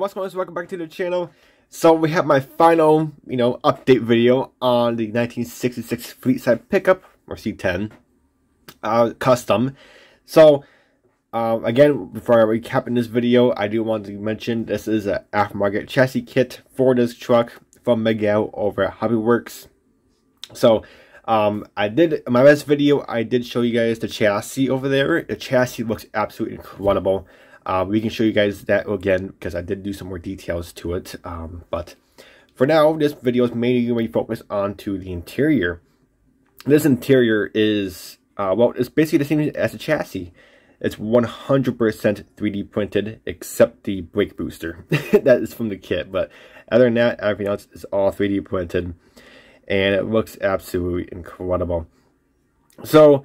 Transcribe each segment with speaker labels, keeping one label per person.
Speaker 1: what's going on? Welcome back to the channel. So we have my final, update video on the 1966 fleet side pickup, or C10, custom. So, again, before I recap in this video, I do want to mention this is an aftermarket chassis kit for this truck from Miguel over at Hobbyworks. So, I did, in my last video, I did show you guys the chassis over there. The chassis looks absolutely incredible. We can show you guys that again because I did do some more details to it. But for now, this video is mainly going to be focused on to the interior. This interior is, well, it's basically the same as the chassis. It's 100% 3D printed except the brake booster. That is from the kit. But other than that, everything else is all 3D printed. And it looks absolutely incredible. So,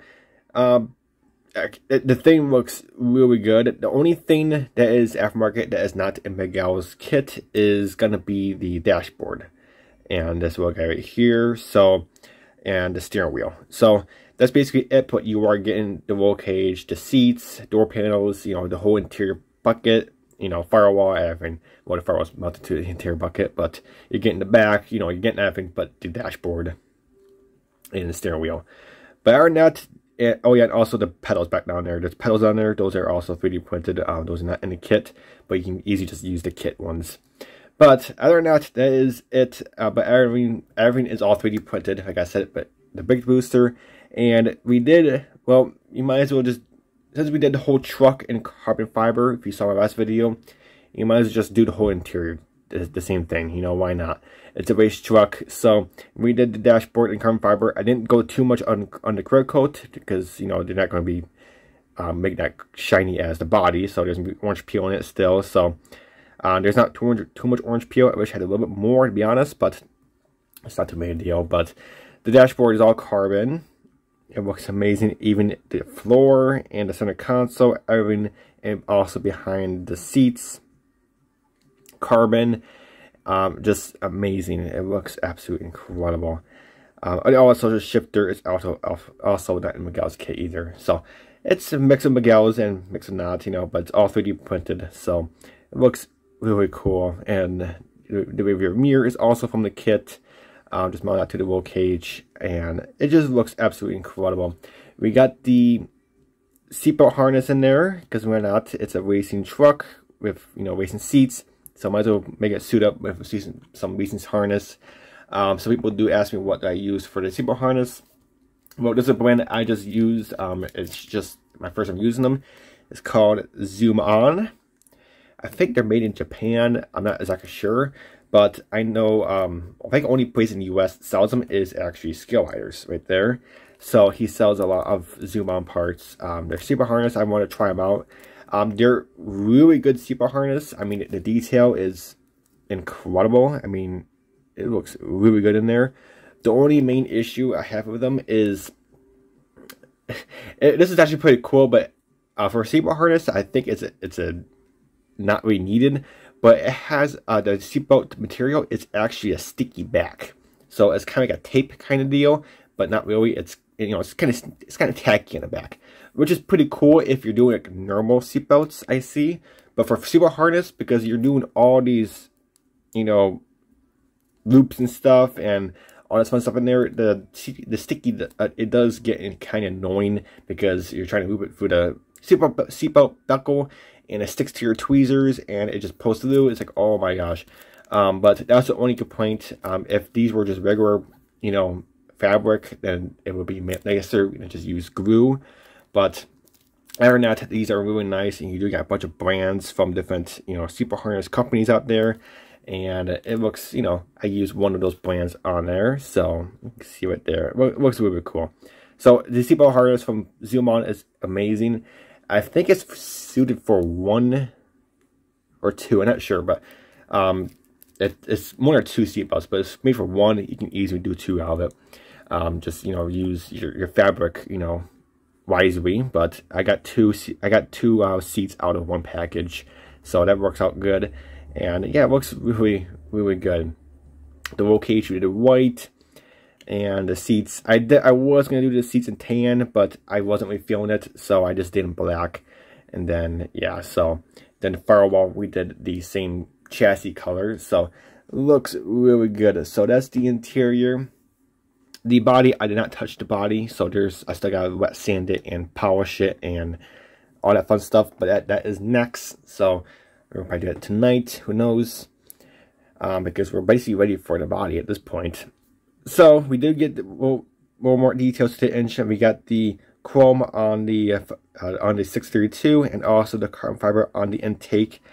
Speaker 1: the thing looks really good. The only thing that is aftermarket that is not in Miguel's kit is going to be the dashboard. And this little guy right here. So, and the steering wheel. So, that's basically it. But you are getting the roll cage, the seats, door panels, the whole interior bucket, firewall, everything. Well, the firewall's mounted to the interior bucket, but you're getting the back, you're getting everything but the dashboard and the steering wheel. But other than that, oh yeah, and also the pedals back down there. There's pedals on there. Those are also 3D printed. Those are not in the kit, but you can easily just use the kit ones. But other than that, that is it. But everything is all 3D printed, like I said. But the brake booster, and we did, well, you might as well just, since we did the whole truck in carbon fiber, if you saw my last video, you might as well just do the whole interior, the same thing, why not? It's a race truck, so we did the dashboard in carbon fiber. I didn't go too much on the clear coat, because, they're not going to be make that shiny as the body, so there's going to be orange peel in it still, so there's not too much orange peel. I wish I had a little bit more, to be honest, but it's not too big a deal. But the dashboard is all carbon. It looks amazing, even the floor and the center console, everything, and also behind the seats, carbon, just amazing. It looks absolutely incredible. And also the shifter is also not in Miguel's kit either. So it's a mix of Miguel's and mix of not, but it's all 3D printed. So it looks really cool. And the rear mirror is also from the kit. Just mount that to the roll cage, and it just looks absolutely incredible. We got the seatbelt harness in there because why not? It's a racing truck with racing seats, so might as well make it suit up with some racing harness. Some people do ask me what I use for the seatbelt harness. Well, this is a brand that I just used. It's just my first time using them. It's called Zoom On. I think they're made in Japan. I'm not exactly sure. But I know, I think the only place in the U.S. that sells them is actually Skill Lighters right there. So he sells a lot of Zoom On parts. Their seatbelt harness, I want to try them out. They're really good seatbelt harness. I mean, the detail is incredible. I mean, it looks really good in there. The only main issue I have with them is, this is actually pretty cool, but for a seatbelt harness, I think it's a not really needed. But it has the seatbelt material. It's actually a sticky back, so it's kind of like a tape kind of deal, but not really. It's it's kind of tacky in the back, which is pretty cool if you're doing like normal seatbelts. I see, but for seatbelt harness, because you're doing all these loops and stuff and all this fun stuff in there, the sticky it does get kind of annoying because you're trying to move it through the seatbelt buckle. And it sticks to your tweezers, and it just pulls through. It's like, oh my gosh. But that's the only complaint. If these were just regular, fabric, then it would be nicer. You just use glue. But other than that, these are really nice, and you do got a bunch of brands from different, seatbelt harness companies out there. And it looks, I use one of those brands on there, so you can see right there. It looks really cool. So the seatbelt harness from Zoom On is amazing. I think it's suited for 1 or 2. I'm not sure, but it's 1 or 2 seatbelts. But it's made for 1. You can easily do 2 out of it. Just use your fabric wisely. But I got two seats out of 1 package, so that works out good. And yeah, it looks really good. The roll cage we did white. And the seats, I was going to do the seats in tan, but I wasn't really feeling it, so I just did in black. And then, yeah, so then the firewall, we did the same chassis color. So looks really good. So that's the interior. The body, I did not touch the body, so I still gotta wet sand it and polish it and all that fun stuff, but that is next. So we'll probably do it tonight, who knows, because we're basically ready for the body at this point. So we did get a little more details to the engine. We got the chrome on the 632 and also the carbon fiber on the intake.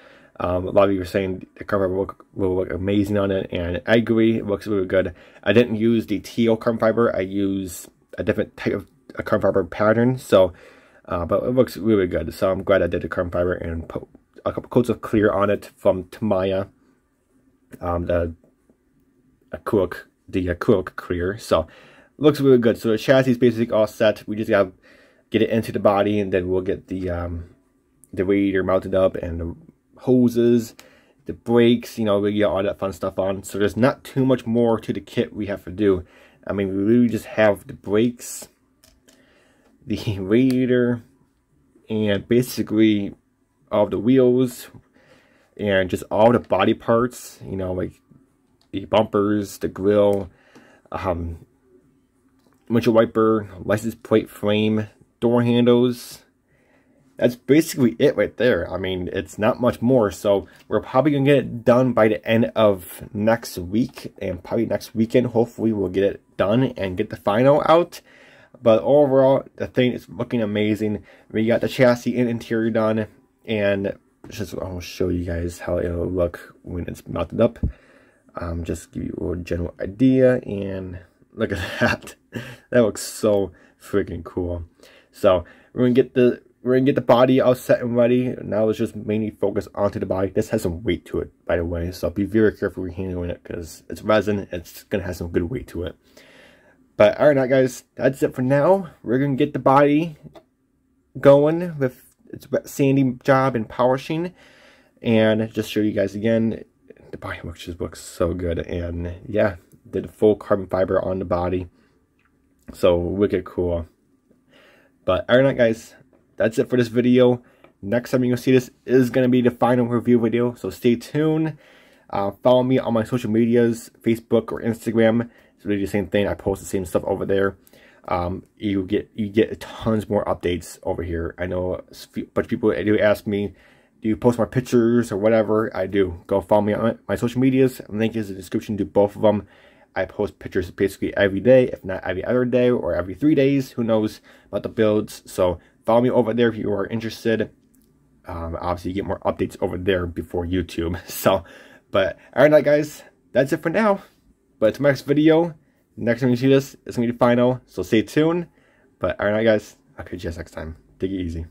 Speaker 1: A lot of you were saying the carbon fiber will look amazing on it, and I agree, it looks really good. I didn't use the teal carbon fiber, I used a different type of carbon fiber pattern, so but it looks really good. So I'm glad I did the carbon fiber and put a couple coats of clear on it from N.Y.S, the acrylic clear. So it looks really good. So the chassis is basically all set. We just gotta get it into the body, and then we'll get the radiator mounted up and the hoses, the brakes, you know, we get all that fun stuff on. So there's not too much more to the kit we have to do. I mean, we really just have the brakes, the radiator, and basically all the wheels, and just all the body parts, you know, like the bumpers, the grill, windshield wiper, license plate frame, door handles. That's basically it right there. I mean, it's not much more. So we're probably going to get it done by the end of next week. And probably next weekend, hopefully we'll get it done and get the final out. But overall, the thing is looking amazing. We got the chassis and interior done. And I'll show you guys how it'll look when it's mounted up. Just give you a little general idea. And look at that. That looks so freaking cool. So we're going to get the body all set and ready. Now let's just mainly focus onto the body. This has some weight to it, by the way, so be very careful when handling it because it's resin. It's gonna have some good weight to it. But alright, guys, that's it for now. We're gonna get the body going with its wet sanding job and polishing, and just show you guys again. The body just looks so good, and yeah, did a full carbon fiber on the body, so wicked cool. But alright, guys, that's it for this video. Next time you're going to see this is going to be the final review video, so stay tuned. Follow me on my social medias, Facebook or Instagram. It's really the same thing. I post the same stuff over there. You get tons more updates over here. I know a bunch of people do ask me, do you post more pictures or whatever? I do. Go follow me on my social medias. Link is in the description to both of them. I post pictures basically every day, if not every other day or every 3 days. Who knows about the builds? So follow me over there if you are interested. Obviously, you get more updates over there before YouTube. So, but alright, guys, that's it for now. But to my next video, next time you see this, it's going to be the final. So stay tuned. But alright, guys, I'll catch you guys next time. Take it easy.